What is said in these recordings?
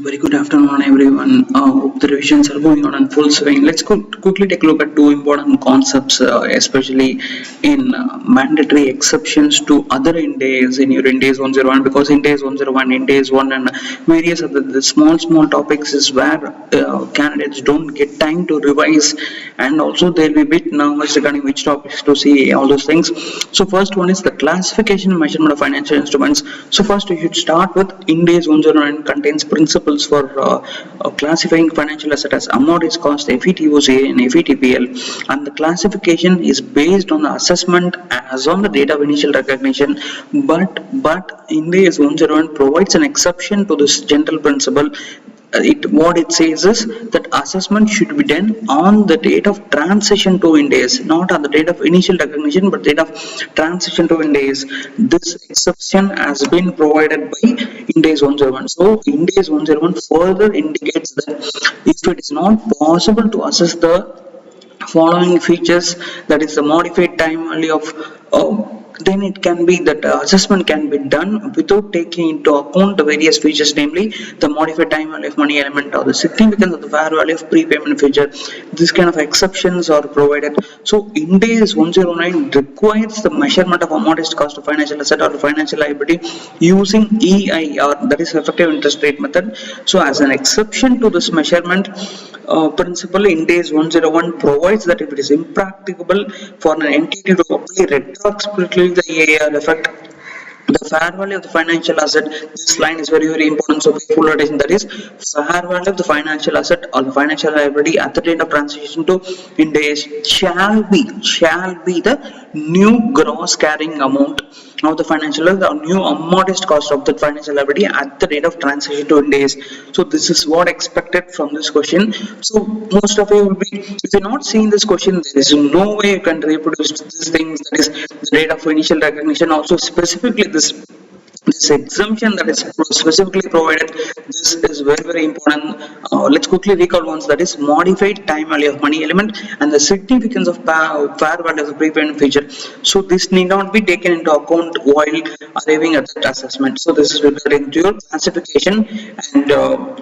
Very good afternoon, everyone. Hope the revisions are going on in full swing. Let's quickly take a look at two important concepts, especially in mandatory exceptions to other Ind AS in your Ind AS 101, because Ind AS 101, Ind AS 1, and various other the small topics is where candidates don't get time to revise, and also they'll be a bit nervous regarding which topics to see, all those things. So first one is the classification and measurement of financial instruments. So first you should start with Ind AS 101 contains principles for classifying financial asset as amortized cost, FETOCA and FETPL, and the classification is based on the assessment as on the date of initial recognition, but Ind AS 101 provides an exception to this general principle. What it says is that assessment should be done on the date of transition to Ind AS, not on the date of initial recognition, but date of transition to Ind AS. This exception has been provided by Ind AS 101. So Ind AS 101 further indicates that if it is not possible to assess the following features, that is the modified time value of then it can be that assessment can be done without taking into account the various features, namely the modified time value of money element or the significance of the fair value of prepayment feature. This kind of exceptions are provided. So Ind AS 109 requires the measurement of amortized cost of financial asset or financial liability using EIR, that is effective interest rate method. So as an exception to this measurement principle, Ind AS 101 provides that if it is impracticable for an entity to apply retrospectively the EIR effect, the fair value of the financial asset, this line is very important, so pay full attention. That is, fair value of the financial asset or the financial liability at the date of transition to Ind AS shall be the new gross carrying amount of the financial, the new amortized cost of the financial liability at the date of transition to Ind AS. So this is what expected from this question. So most of you will be, if you're not seeing this question, there is no way you can reproduce these things, that is the date of initial recognition. Also specifically this exemption that is specifically provided, this is very important. Let's quickly recall once, that is modified time value of money element and the significance of fair value of the prepayment feature. So this need not be taken into account while arriving at that assessment. So this is regarding to your classification and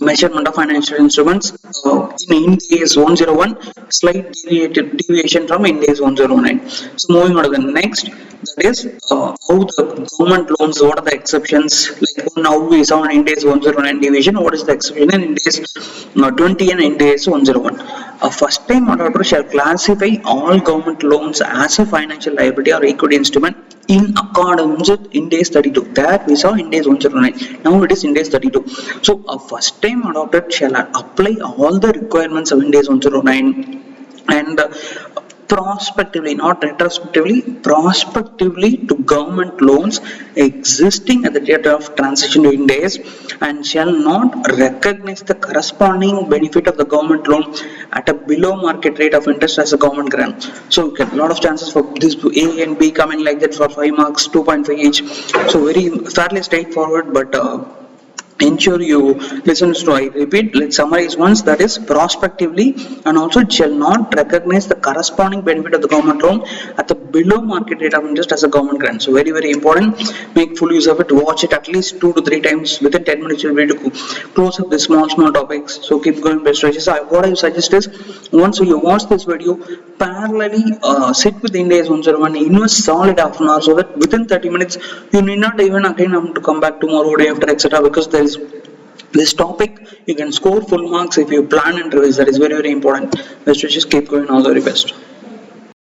measurement of financial instruments in Ind AS 101, slight deviation from Ind AS 109. So moving on to the next, that is how the government loans, what are the exceptions, like now we saw in Ind AS 109 division, what is the exception in Ind AS 20 and Ind AS 101. A first time adopter shall classify all government loans as a financial liability or equity instrument in accordance with Ind AS 32. That we saw Ind AS 109. Now it is Ind AS 32. So a first time adopter shall apply all the requirements of Ind AS 109 and prospectively, not retrospectively, prospectively to government loans existing at the date of transition to Ind AS, and shall not recognize the corresponding benefit of the government loan at a below market rate of interest as a government grant. So a lot of chances for this A and B coming like that for 5 marks, 2.5 each. So fairly straightforward, but ensure you listen to. I repeat, let's summarize once, that is prospectively, and also it shall not recognize the corresponding benefit of the government loan at the below market rate of interest as a government grant. So very important, make full use of it, watch it at least 2 to 3 times. Within 10 minutes you'll be able to close up the small topics. So keep going, best wishes. What I suggest is, once you watch this video, parallelly sit with Ind AS 101, invest solid half an hour, so that within 30 minutes you need not even again have to come back tomorrow, day after, etc., because there is this topic you can score full marks if you plan and revise. That is very important. Best wishes, keep going, all the very best.